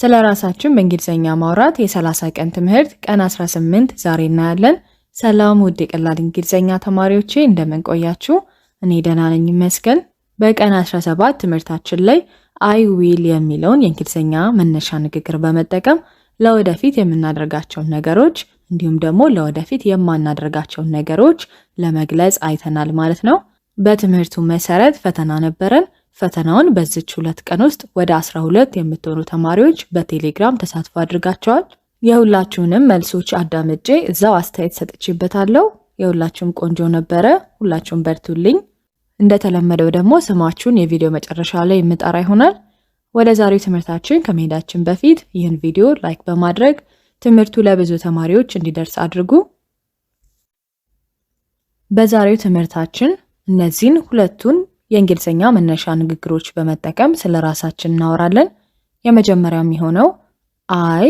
ስለራሳችን በእንግሊዘኛ ማውራት የ30 ቀን ትምህርት ቀን 18 ዛሬ እናያለን። ሰላም ውድ የቀላል እንግሊዘኛ ተማሪዎቼ እንደምን ቆያችሁ? እኔ ደህና ነኝ ይመስገን። በቀን 17 ትምህርታችን ላይ I will የሚለውን የእንግሊዘኛ መነሻ ንግግር በመጠቀም ለወደፊት የምናደርጋቸውን ነገሮች እንዲሁም ደግሞ ለወደፊት የማናደርጋቸውን ነገሮች ለመግለጽ አይተናል ማለት ነው። በትምህርቱ መሰረት ፈተና ነበረን። ፈተናውን በዚች 2 ቀን ውስጥ ወደ 12 የምትሆኑ ተማሪዎች በቴሌግራም ተሳትፎ አድርጋቸዋል። የሁላችሁንም መልሶች አዳምጬ እዛው አስተያየት ሰጥቼበታለሁ። የሁላችሁም ቆንጆ ነበረ። ሁላችሁም በርቱልኝ። እንደተለመደው ደግሞ ስማችሁን የቪዲዮ መጨረሻ ላይ የምጠራ ይሆናል። ወደ ዛሬው ትምህርታችን ከመሄዳችን በፊት ይህን ቪዲዮ ላይክ በማድረግ ትምህርቱ ለብዙ ተማሪዎች እንዲደርስ አድርጉ። በዛሬው ትምህርታችን እነዚህን ሁለቱን የእንግሊዘኛ መነሻ ንግግሮች በመጠቀም ስለራሳችን እናወራለን። የመጀመሪያው የሚሆነው I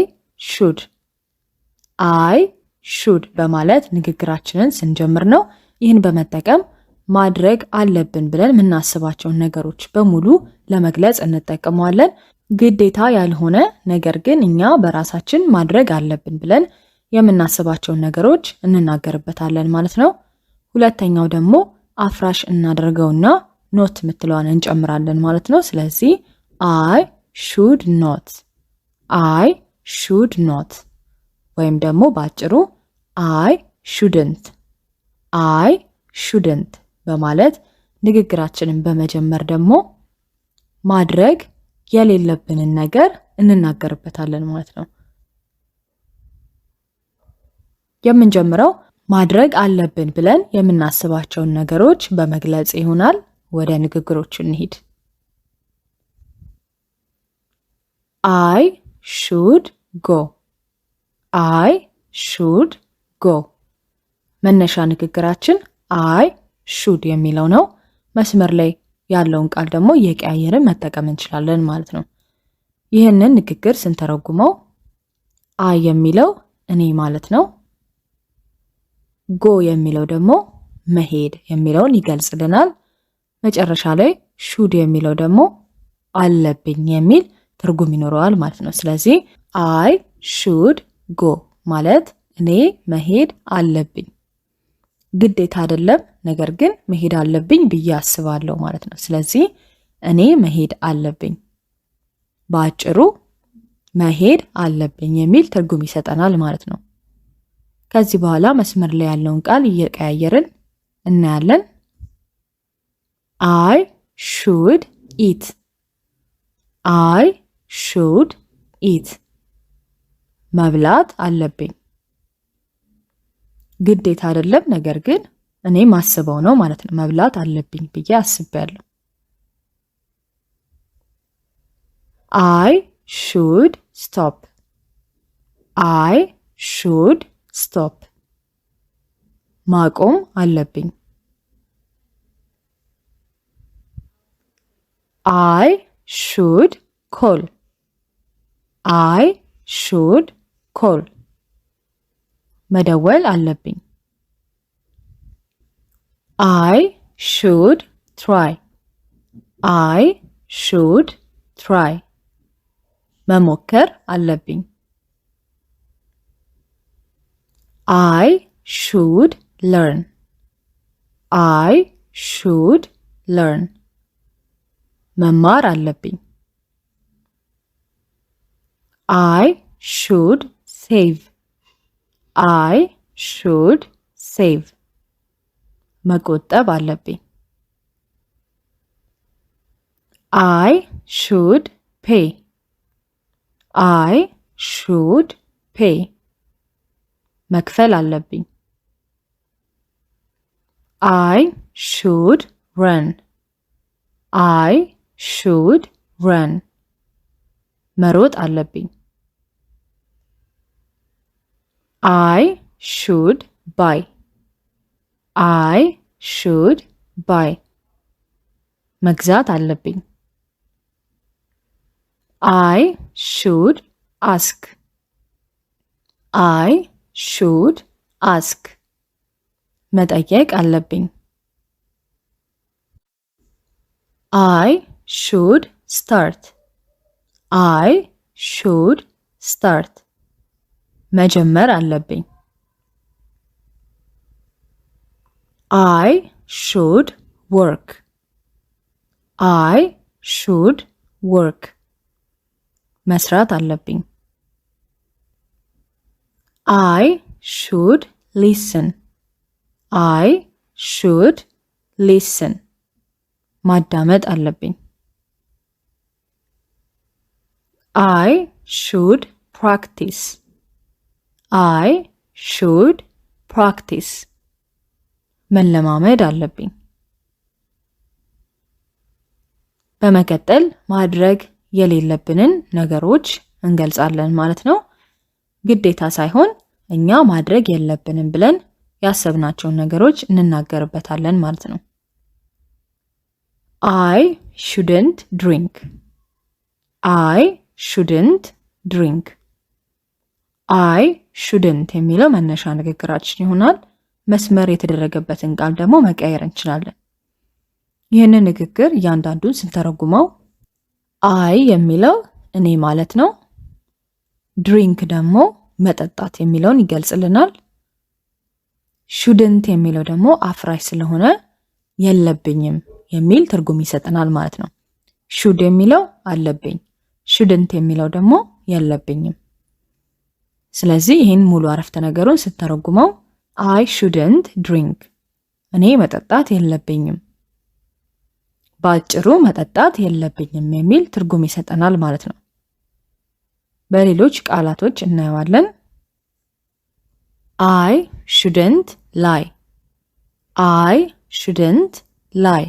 should በማለት ንግግራችንን ስንጀምር ነው። ይህን በመጠቀም ማድረግ አለብን ብለን የምናስባቸውን ነገሮች በሙሉ ለመግለጽ እንጠቀመዋለን። ግዴታ ያልሆነ ነገር ግን እኛ በራሳችን ማድረግ አለብን ብለን የምናስባቸውን ነገሮች እንናገርበታለን ማለት ነው። ሁለተኛው ደግሞ አፍራሽ እናደርገውና ኖት የምትለዋን እንጨምራለን ማለት ነው። ስለዚህ I should not ወይም ደግሞ ባጭሩ I shouldn't በማለት ንግግራችንን በመጀመር ደግሞ ማድረግ የሌለብንን ነገር እንናገርበታለን ማለት ነው። የምንጀምረው ማድረግ አለብን ብለን የምናስባቸውን ነገሮች በመግለጽ ይሆናል። ወደ ንግግሮቹ እንሂድ። I should go መነሻ ንግግራችን I should የሚለው ነው። መስመር ላይ ያለውን ቃል ደግሞ እየቀያየርን መጠቀም እንችላለን ማለት ነው። ይህንን ንግግር ስንተረጉመው I የሚለው እኔ ማለት ነው። go የሚለው ደግሞ መሄድ የሚለውን ይገልጽልናል። መጨረሻ ላይ should የሚለው ደግሞ አለብኝ የሚል ትርጉም ይኖረዋል ማለት ነው። ስለዚህ I should go ማለት እኔ መሄድ አለብኝ፣ ግዴታ አይደለም፣ ነገር ግን መሄድ አለብኝ ብዬ አስባለሁ ማለት ነው። ስለዚህ እኔ መሄድ አለብኝ፣ በአጭሩ መሄድ አለብኝ የሚል ትርጉም ይሰጠናል ማለት ነው። ከዚህ በኋላ መስመር ላይ ያለውን ቃል እየቀያየርን እናያለን። I should eat መብላት አለብኝ፣ ግዴታ አይደለም፣ ነገር ግን እኔ ማስበው ነው ማለት ነው። መብላት አለብኝ ብዬ አስቤያለሁ። I should stop ማቆም አለብኝ። I should call መደወል አለብኝ። I should try መሞከር አለብኝ። I should learn መማር አለብኝ። I should save መቆጠብ አለብኝ። I should pay መክፈል አለብኝ። I should run መሮጥ አለብኝ። I should buy መግዛት አለብኝ። I should ask መጠየቅ አለብኝ። I should start should start. መጀመር አለብኝ። I should work. I should work. መስራት አለብኝ። I should listen. I should listen. ማዳመጥ አለብኝ። I should practice. I should practice. መለማመድ አለብኝ። በመቀጠል ማድረግ የሌለብንን ነገሮች እንገልጻለን ማለት ነው። ግዴታ ሳይሆን እኛ ማድረግ የለብንም ብለን ያሰብናቸውን ነገሮች እንናገርበታለን ማለት ነው። I shouldn't drink. I shouldn't drink. I shouldn't የሚለው መነሻ ንግግራችን ይሆናል። መስመር የተደረገበትን ቃል ደግሞ መቀየር እንችላለን። ይህንን ንግግር እያንዳንዱን ስንተረጉመው I የሚለው እኔ ማለት ነው። ድሪንክ ደግሞ መጠጣት የሚለውን ይገልጽልናል። shouldn't የሚለው ደግሞ አፍራሽ ስለሆነ የለብኝም የሚል ትርጉም ይሰጠናል ማለት ነው። should የሚለው አለብኝ፣ shouldn't የሚለው ደግሞ የለብኝም። ስለዚህ ይህን ሙሉ አረፍተ ነገሩን ስተረጉመው I shouldn't drink. እኔ መጠጣት የለብኝም። በአጭሩ መጠጣት የለብኝም የሚል ትርጉም ይሰጠናል ማለት ነው። በሌሎች ቃላቶች እናየዋለን። I shouldn't lie. I shouldn't lie.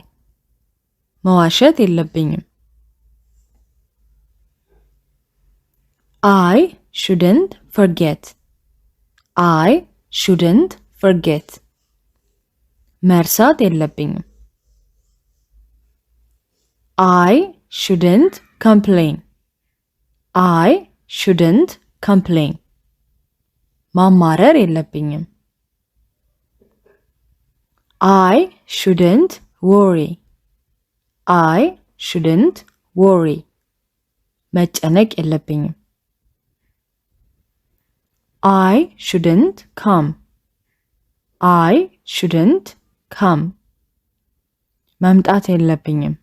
መዋሸት የለብኝም። I shouldn't forget. I shouldn't forget. መርሳት የለብኝም። I shouldn't complain. I shouldn't complain. ማማረር የለብኝም። I shouldn't worry. I shouldn't worry. መጨነቅ የለብኝም። I shouldn't come. I shouldn't come. መምጣት የለብኝም።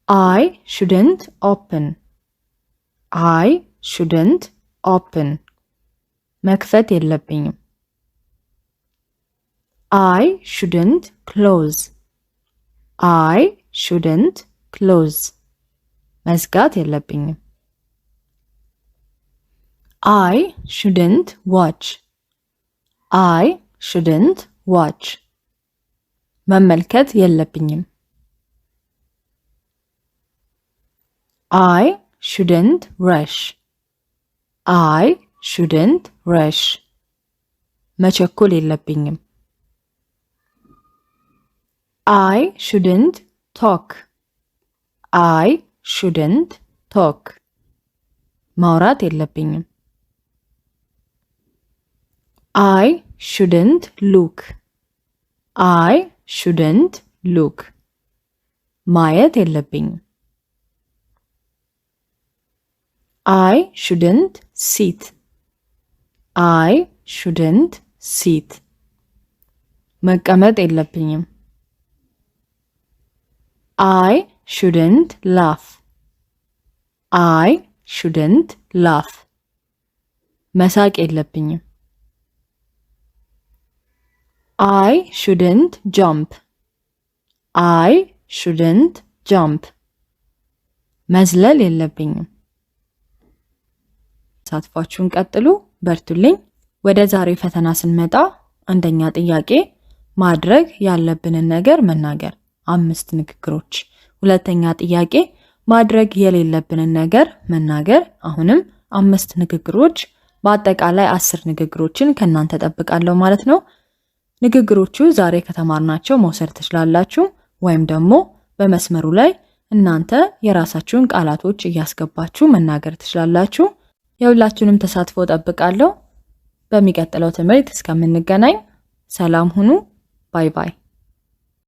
I shouldn't open. I shouldn't open. መክፈት የለብኝም። I shouldn't close. I shouldn't close. መዝጋት የለብኝም። I shouldn't watch. I shouldn't watch. መመልከት የለብኝም። I shouldn't rush. I shouldn't rush. መቸኮል የለብኝም። I shouldn't talk. I shouldn't talk. ማውራት የለብኝም። I shouldn't look. I shouldn't look. ማየት የለብኝም። I shouldn't sit. I shouldn't sit. መቀመጥ የለብኝም። I shouldn't laugh. I shouldn't laugh. መሳቅ የለብኝም። I shouldn't jump. I shouldn't jump. መዝለል የለብኝም። ተሳትፏችሁን ቀጥሉ፣ በርቱልኝ። ወደ ዛሬ ፈተና ስንመጣ አንደኛ ጥያቄ ማድረግ ያለብንን ነገር መናገር 5 ንግግሮች። ሁለተኛ ጥያቄ ማድረግ የሌለብንን ነገር መናገር አሁንም 5 ንግግሮች። በአጠቃላይ 10 ንግግሮችን ከናንተ ጠብቃለሁ ማለት ነው። ንግግሮቹ ዛሬ ከተማርናቸው መውሰድ ትችላላችሁ ወይም ደግሞ በመስመሩ ላይ እናንተ የራሳችሁን ቃላቶች እያስገባችሁ መናገር ትችላላችሁ። የሁላችሁንም ተሳትፎ ጠብቃለሁ። በሚቀጥለው ትምህርት እስከምንገናኝ ሰላም ሁኑ። ባይ ባይ።